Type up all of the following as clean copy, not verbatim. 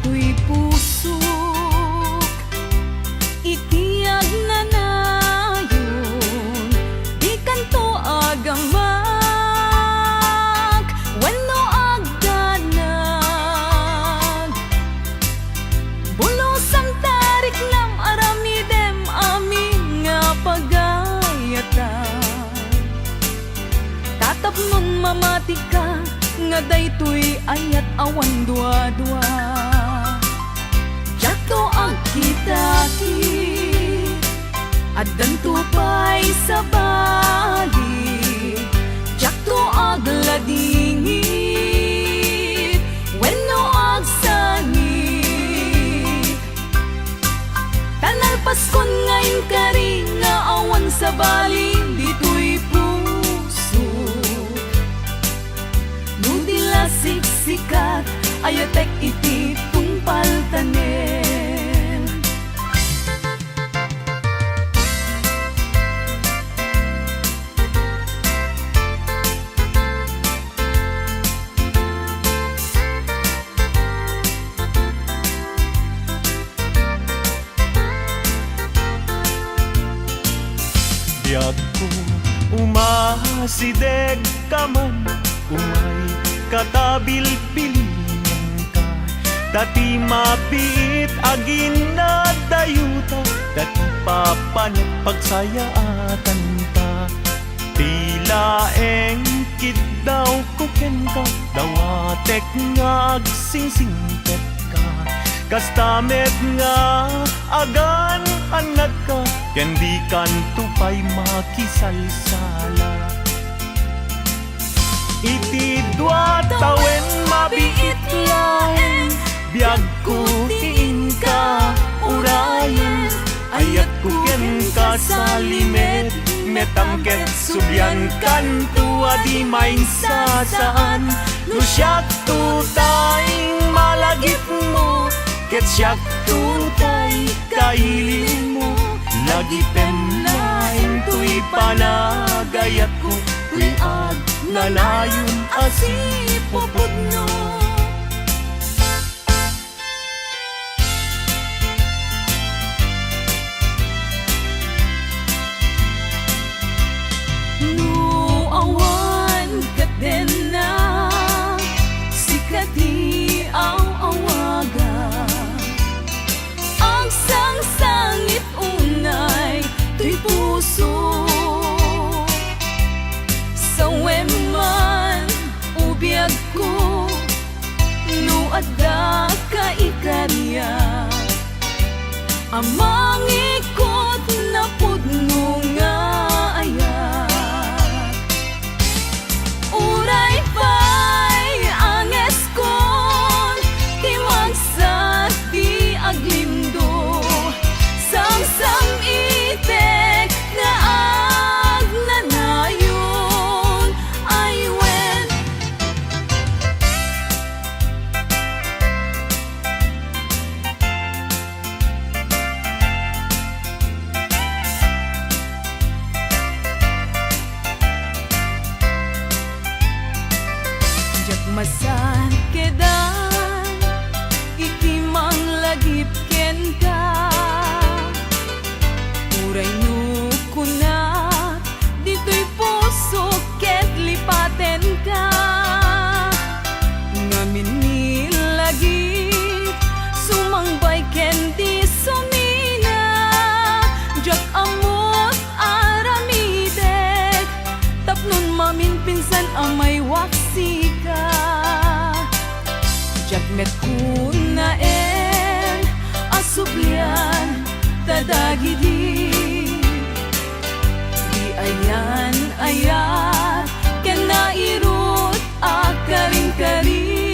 dito'y pusok, itiyag na nayon, di kanto agamak, wenno agdanag. Bulusam tarik nam aramidem amin nga pagayatan. Tatapnon mamati ka, nga daytoy ayat awan dua-dua. Jato ang kitaki, at dantupay sa bali, jato ag ladingit, wenno ag sangit. Tanal Paskon ngayon kari nga awan sa bali, dito'y siksikat, ayatek iti tungpal tanen. Biyag ko umasideg ka man, umay katabil-bilingan ka, dati mapit agin na dayuta, dati papanat pagsayaatan ta. Tila engkit daw kuken ka, dawatek nga agsingsingpet ka, kastamet nga agan anak ka, kendi kantupay makisalsala. Iti dua tawen mabiit laeng, biyag ko tiin ka urayan, ayat ko ken ka sa limet, metangket subyan kan tua di main sasaan. No siyak tutay malagip mo, ket siyak tutay kailin mo, lagi penlaeng tuy panagayat ko, tuy ag nalayon asipupod no. No awan kaden na sikati ang awaga, ang sangsangit unay tuy puso. Saweman ubiyag ko, no adda ka ikarya, amang ikot na pudno nga ayat. Uray pa'y anges kon, timagsat di aglindo, samsam itek na agnanayo. Masan kedan iti manglagip ken ka, uray no kunat dito'y puso ket lipaten ka. Ngamin nilagip sumangbay ken di sumina, jak amot aramidek, tapnon mamin pinsan amay waksi ka. Jagmet kunaen asublian tadagidi, di ayan ayat ken nairut akaring-kari.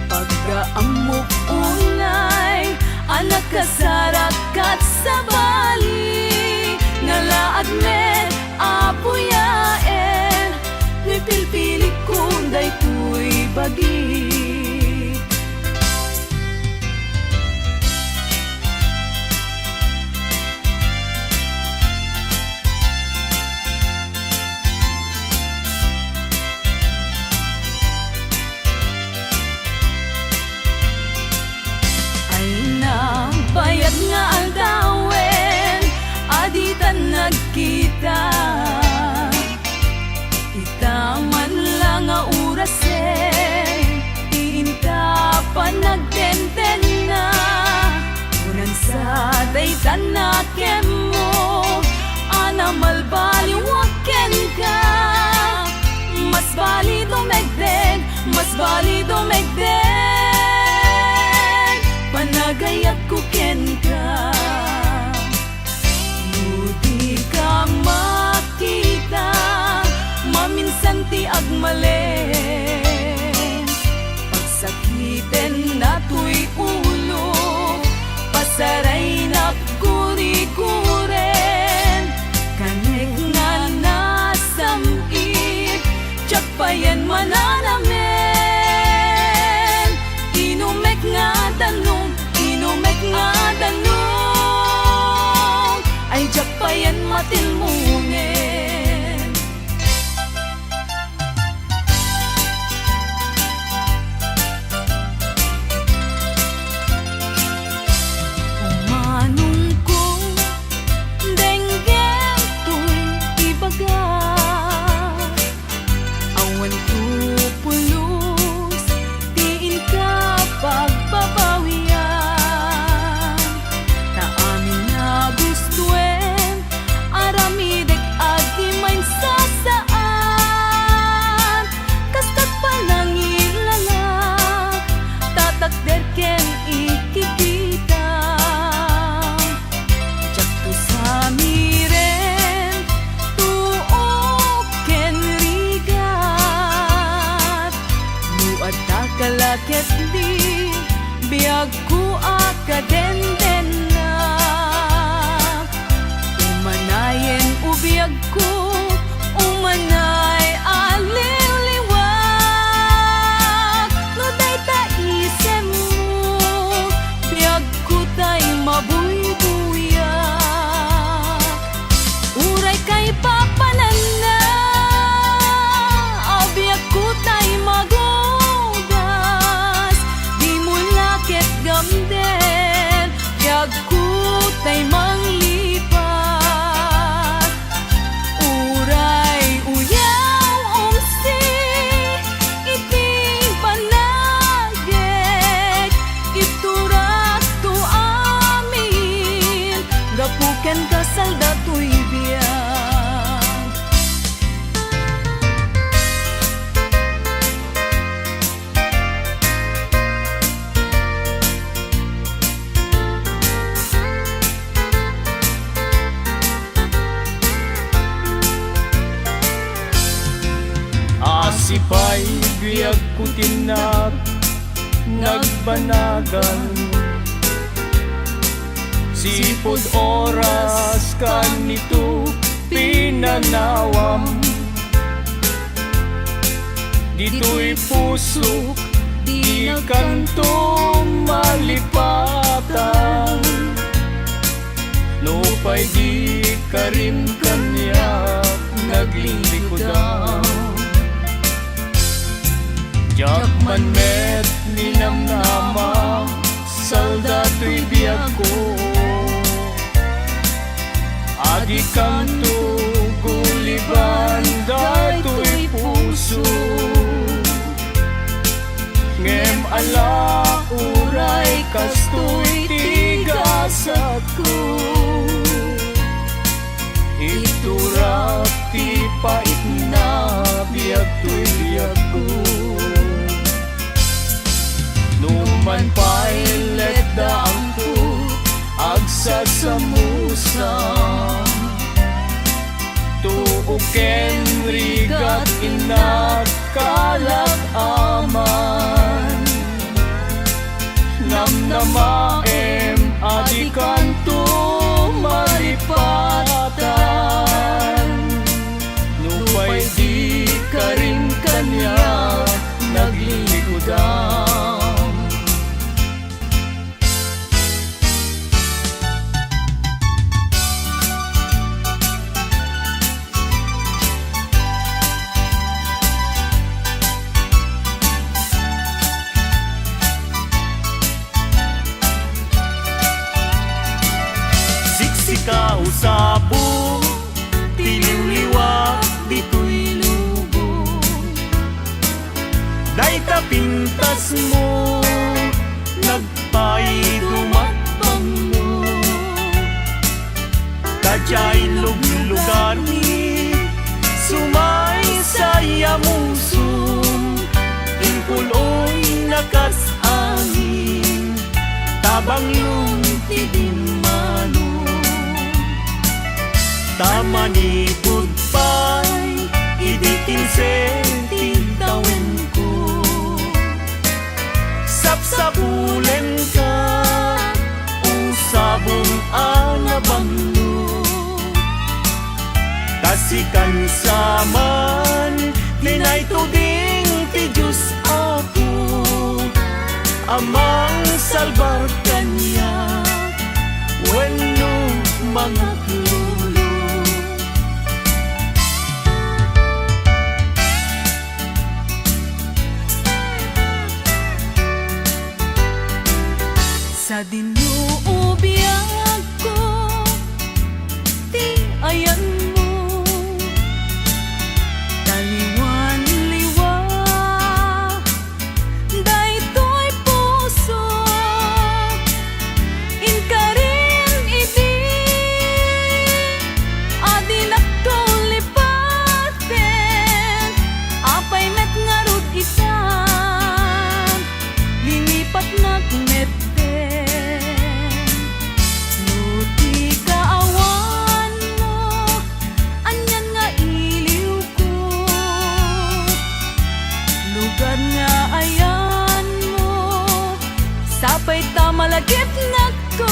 Pagkaamok unay anak kasarakat sa bali, ngalaad met apuyaen, no'y pilpili kung daytoy bagi. Minsan na mo ana malbaliwaken ka. Mas balido megdeg, mas balido megdeg, panagayat ko ken ka. Di ka makita, maminsan ti agmalen. Pagsakiten na to'y ulo, pasaray na kuri-kuren. Kanek nga nasamit, tsak pa yan mananamen. Inumek nga danong, inumek nga danong, ay tsak pa yan matilmungen. Umanong ko, denggem to'y ibaga. Awan ko pulos, tiin ka pagbabawian. Taamin na gustuen, aramidek agi main sasaan. Kastat pa lang ilalak, tatakder ken ikikita. Tsak to sa miren, tuok ken rigat. Buad takalaket di, biag ko akadenden na. Umanayen ubiyag ko, umanay aliliwag. No day taisem mo, biag ko tay mabuybuyak. Uray kay papanan na, abiyag ko tay magodas. Di mo lakit gamden, biag ko tay manglipat. Uray uyaw umsi, iti panagek, iturak to amin, gapuken kasalda to'y biyag. Asipay biyag kutinat nagbanagan. Sipod oras kanito pinanawam. Dito'y pusok di kanto malipatan. No pa'y di ka rin kanya naglilikodan. Jakman met ninamnama, salda to'y biyag ko. Adi kanto guliban dato'y puso. Ngem ala uray kasto'y tigasat ko. Iturak ti pait na biyag to'y biyag ko. Numan pa'y letda ang ko agsasamusam. Tuuken rigat inakalag aman. Namnamaem adikanto malipatan. Nupay di ka rin kanya naglilikodan. Kausabo, tiliwliwa, dito'y lubo. Day tapintas mo, nagpay dumatbang mo. siya'y lugar ni sumay saya musum impuloy nakas angin tabang lumti din manong tamani pudpay idikin senti tawen ko sapsapulen ka usabong alabangno kasikan saman linay tuding ti Diyos ako amang salbar kanya wenno mga klulo Sa dinuubiyag ko, ti ayan mo, taliwan-liwa, daytoy puso, inkarin iti, adinak to lipaten, apay met ngarud isan, linipat nak met sapay tamalagip na ko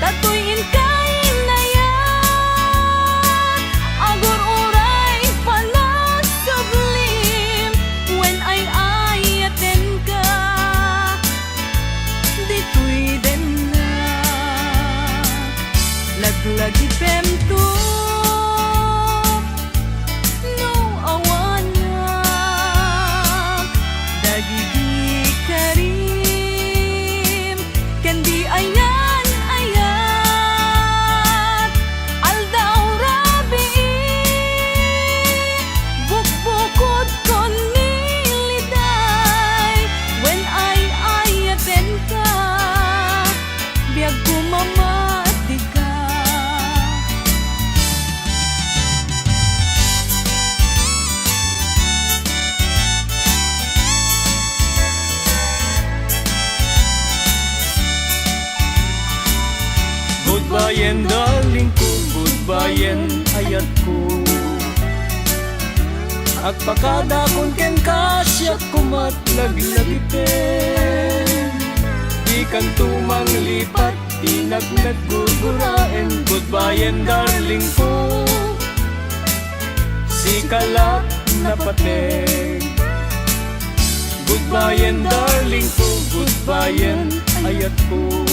tatuyin kain na yan agur uray palas sublim when ay ayaten ka dito'y den na laglagi pemto no awanak dagigi kari kendi ayan ayat aldaw rabi bukbukod kon niliday when ay ayaten ka biag kumamati ka Goodbye darling ko, goodbye ayat ko agpakada kon ken kasyak kumat laglagiten di kan tumang lipat di nagnaguguraen goodbye darling ko si kalap na pateng goodbye darling ko, goodbye ayat ko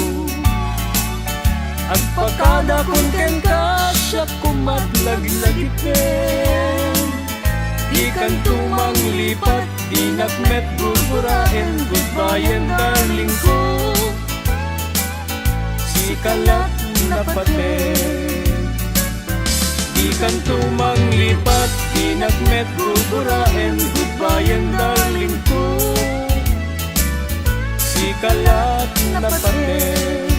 agpakada kon ken kasyak kumat laglagiten di kan tumang lipat di nagmet guguraen goodbye darling ko si kalat na paten di kan tumang lipat di nagmet guguraen goodbye darling ko si kalat na paten